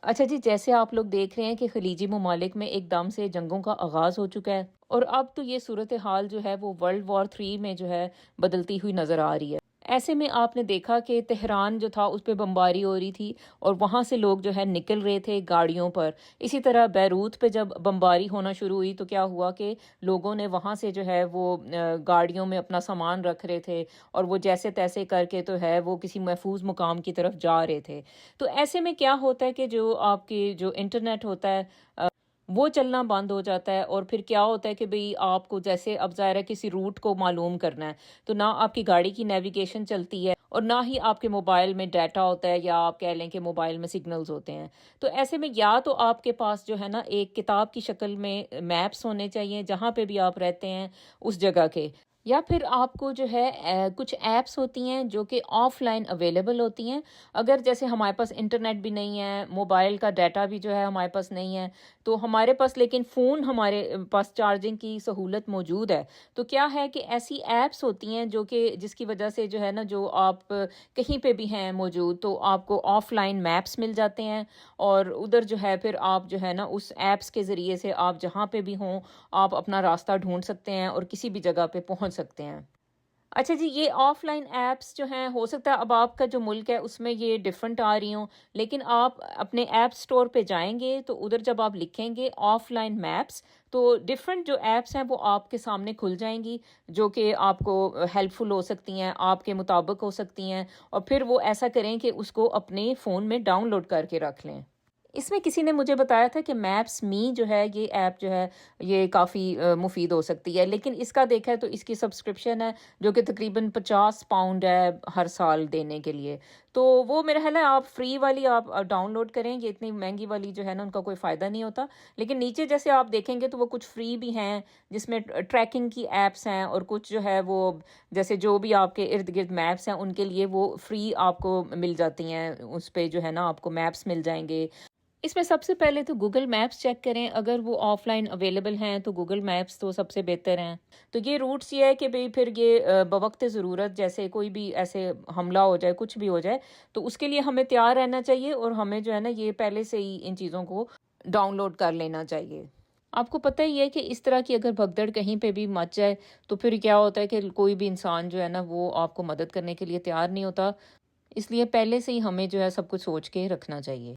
اچھا جی، جیسے آپ لوگ دیکھ رہے ہیں کہ خلیجی ممالک میں ایک دم سے جنگوں کا آغاز ہو چکا ہے، اور اب تو یہ صورتحال جو ہے وہ ورلڈ وار 3 میں جو ہے بدلتی ہوئی نظر آ رہی ہے۔ ایسے میں آپ نے دیکھا کہ تہران جو تھا اس پہ بمباری ہو رہی تھی، اور وہاں سے لوگ جو ہے نکل رہے تھے گاڑیوں پر۔ اسی طرح بیروت پہ جب بمباری ہونا شروع ہوئی تو کیا ہوا کہ لوگوں نے وہاں سے جو ہے وہ گاڑیوں میں اپنا سامان رکھ رہے تھے، اور وہ جیسے تیسے کر کے تو ہے وہ کسی محفوظ مقام کی طرف جا رہے تھے۔ تو ایسے میں کیا ہوتا ہے کہ جو آپ کی جو انٹرنیٹ ہوتا ہے وہ چلنا بند ہو جاتا ہے، اور پھر کیا ہوتا ہے کہ بھئی آپ کو جیسے اب ظاہر ہے کسی روٹ کو معلوم کرنا ہے، تو نہ آپ کی گاڑی کی نیویگیشن چلتی ہے اور نہ ہی آپ کے موبائل میں ڈیٹا ہوتا ہے، یا آپ کہہ لیں کہ موبائل میں سگنلز ہوتے ہیں۔ تو ایسے میں یا تو آپ کے پاس جو ہے نا ایک کتاب کی شکل میں میپس ہونے چاہیے جہاں پہ بھی آپ رہتے ہیں اس جگہ کے، یا پھر آپ کو جو ہے کچھ ایپس ہوتی ہیں جو کہ آف لائن اویلیبل ہوتی ہیں۔ اگر جیسے ہمارے پاس انٹرنیٹ بھی نہیں ہے، موبائل کا ڈیٹا بھی جو ہے ہمارے پاس نہیں ہے، تو ہمارے پاس لیکن فون ہمارے پاس چارجنگ کی سہولت موجود ہے، تو کیا ہے کہ ایسی ایپس ہوتی ہیں جو کہ جس کی وجہ سے جو ہے نا جو آپ کہیں پہ بھی ہیں موجود تو آپ کو آف لائن میپس مل جاتے ہیں، اور ادھر جو ہے پھر آپ جو ہے نا اس ایپس کے ذریعے سے آپ جہاں پہ بھی ہوں آپ اپنا راستہ ڈھونڈ سکتے ہیں اور کسی بھی جگہ پہ پہنچ سکتے ہیں۔ اچھا جی، یہ آف لائن ایپس جو ہیں ہو سکتا ہے اب آپ کا جو ملک ہے اس میں یہ ڈیفرنٹ آ رہی ہوں، لیکن آپ اپنے ایپ سٹور پہ جائیں گے تو ادھر جب آپ لکھیں گے آف لائن میپس تو ڈیفرنٹ جو ایپس ہیں وہ آپ کے سامنے کھل جائیں گی، جو کہ آپ کو ہیلپ فل ہو سکتی ہیں، آپ کے مطابق ہو سکتی ہیں، اور پھر وہ ایسا کریں کہ اس کو اپنے فون میں ڈاؤن لوڈ کر کے رکھ لیں۔ اس میں کسی نے مجھے بتایا تھا کہ میپس می جو ہے یہ ایپ جو ہے یہ کافی مفید ہو سکتی ہے، لیکن اس کا دیکھا ہے تو اس کی سبسکرپشن ہے جو کہ تقریباً 50 پاؤنڈ ہے ہر سال دینے کے لیے، تو وہ میرا خیال ہے آپ فری والی آپ ڈاؤن لوڈ کریں، یہ اتنی مہنگی والی جو ہے نا ان کا کوئی فائدہ نہیں ہوتا۔ لیکن نیچے جیسے آپ دیکھیں گے تو وہ کچھ فری بھی ہیں جس میں ٹریکنگ کی ایپس ہیں، اور کچھ جو ہے وہ جیسے جو بھی آپ کے ارد گرد میپس ہیں ان کے لیے وہ فری آپ کو مل جاتی ہیں، اس پہ جو ہے نا آپ کو میپس مل جائیں گے۔ اس میں سب سے پہلے تو گوگل میپس چیک کریں، اگر وہ آف لائن اویلیبل ہیں تو گوگل میپس تو سب سے بہتر ہیں۔ تو یہ روٹس یہ ہے کہ بھئی پھر یہ بوقت ضرورت جیسے کوئی بھی ایسے حملہ ہو جائے کچھ بھی ہو جائے تو اس کے لیے ہمیں تیار رہنا چاہیے، اور ہمیں جو ہے نا یہ پہلے سے ہی ان چیزوں کو ڈاؤن لوڈ کر لینا چاہیے۔ آپ کو پتہ ہی ہے کہ اس طرح کی اگر بھگدڑ کہیں پہ بھی مچ جائے تو پھر کیا ہوتا ہے کہ کوئی بھی انسان جو ہے نا وہ آپ کو مدد کرنے کے لیے تیار نہیں ہوتا، اس لیے پہلے سے ہی ہمیں جو ہے سب کچھ سوچ کے رکھنا چاہیے۔